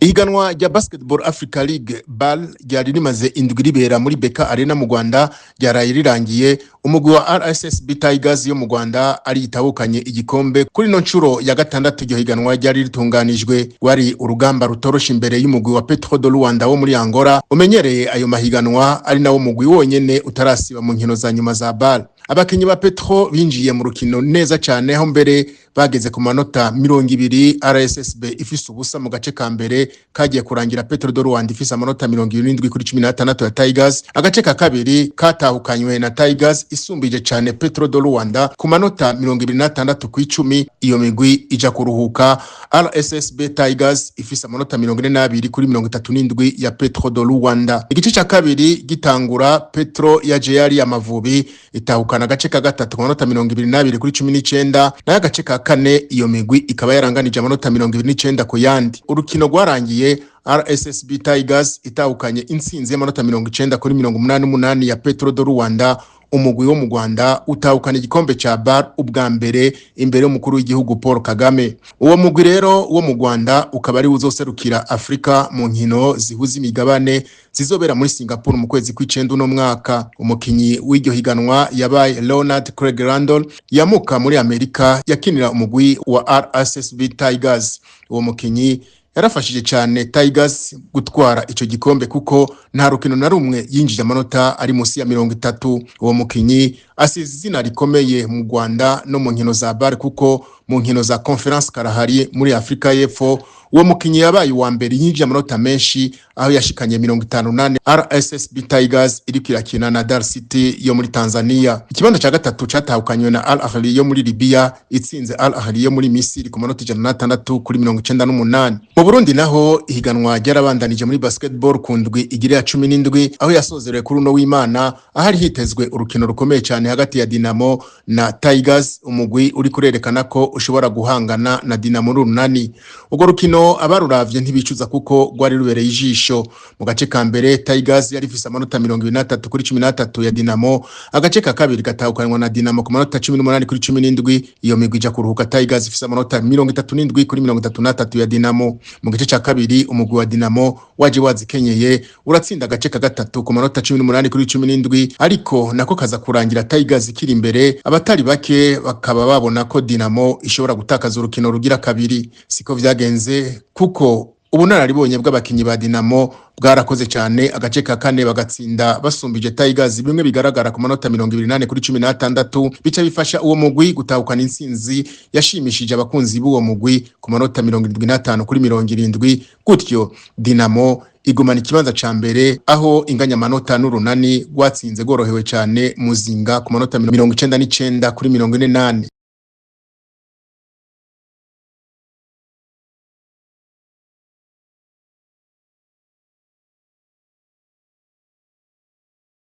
Ihiganwa rya Basketball Africa League BAL ryari rimaze indwi ribera muri Beka Arena mu Rwanda ryaraye rirangiye. Umugwi wa RSSB Tigers yo mu Rwanda ari itabukanye igikombe kuri no ncuro ya gatandatu. Iryo higanwa ryari ritunganijwe wari urugamba rutorosha imbere y'umugwi wa Petro do Luanda wo muri Angola umenyereye ayo mahiganwa, ari nawo mugwi wonyene utarasiba mu nkino za nyuma za BAL. Abakinyi ba Petro binjiye mu rukino neza cyane, aho mbere bageze ku manota 20. RSSB ifise ubusa mu gace ka mbere kagiye kurangira Petro do Luanda ifise amanota 27 kuri 16 ya Tigers. Agace ka kabiri katahukanywe na Tigers isumbije cyane Petro do Luanda ku manota 26 ku 10. Iyo migwi ija kuruhuka, RSSB Tigers ifise amanota 42 kuri 37 ya Petro do Luanda. Igice cya kabiri gitangura, Petro ya Jeyari Amavubi itahukana agace ka gatatu ku manota 22 kuri 19, na agace ka kane iyo migwi ikaba yaranganije amanota 29 ku yandi. Urukino rwarangiye RSSB Tigers itahukanye intsinzi y'amanota 90 kuri 88 ya Petro do Luanda. Umugwi wo mu Rwanda utahukana igikombe ca BAL ubwa mbere imbere y'umukuru w'igihugu Paul Kagame. Uwo mugwi rero wo mu Rwanda ukaba ari uzoserukira Afrika mu nkino zihuza imigabane zizobera muri Singapore mu kwezi kw'icenda uno mwaka. Umukinyi w'iryo higanwa yabaye Leonard Craig Randall, yamuka muri Amerika, yakinira umugwi wa RSSB Tigers. Uwo mukinyi yarafashije cyane Tigers gutwara ico gikombe kuko nta rukino na rumwe yinjije amanota ari musi ya 30. Uwo mukinyi asize izina rikomeye mu Rwanda no mu nkino za BAL, kuko mu nkino za Conference Karahari muri Afrika y'Epfo uwo mukinyi yabaye wa mbere yinjije amanota menshi, aho yashikanye 58. RSSB Tigers iri kirakina na Dar City yo muri Tanzania. Ikibanza ca gatatu catahukanywe na Al Ahly yo muri Libya itsinze Al Ahly yo muri Misiri ku manota 106 kuri 98. Mu Burundi naho ihiganwa ryarabandanije muri basketball ku ndwi igira ya 17, aho yasozerewe kuri uno w'Imana, ahari hitezwe urukino rukomeye cyane hagati ya Dinamo na Tigers, umugwi uri kurerekana ko ushobora guhangana na Dinamo runani. Ugo rukino abaruravye ntibicuza kuko rwari rubereye ijisho. Mu gace ka mbere Tigers yari ifise amanota 23 kuri 13 ya Dinamo, agace ka kabiri gatahukanwa na Dinamo ku manota 18 kuri 17. Iyo migwi ija kuruhuka, Tigers ifise amanota 37 kuri 33 ya Dinamo. Mu gice cya kabiri umugwi wa Dinamo waje wazikenyeye uratsinda agace ka gatatu ku manota 18 kuri 17, ariko nako kaza kurangira Tigers ikiri imbere. Abatari bake bakaba babona ko Dinamo ishobora gutakaza urukino rugira kabiri. Siko vyagenze, kuko ubunararibonye bw'abakinyi ba Dinamo bwarakoze cyane. Agace ka kane bagatsinda basumbije Tigers bimwe bigaragara ku manota 28 kuri 16, bica bifasha uwo mugwi gutahukana intsinzi yashimishije abakunzi b'uwo mugwi ku manota 75 kuri 70. Gutyo Dinamo igumana ikibanza ca mbere, aho inganya manota n'urunani rwatsinze gorohewe cyane Muzinga ku manota 99 kuri 48.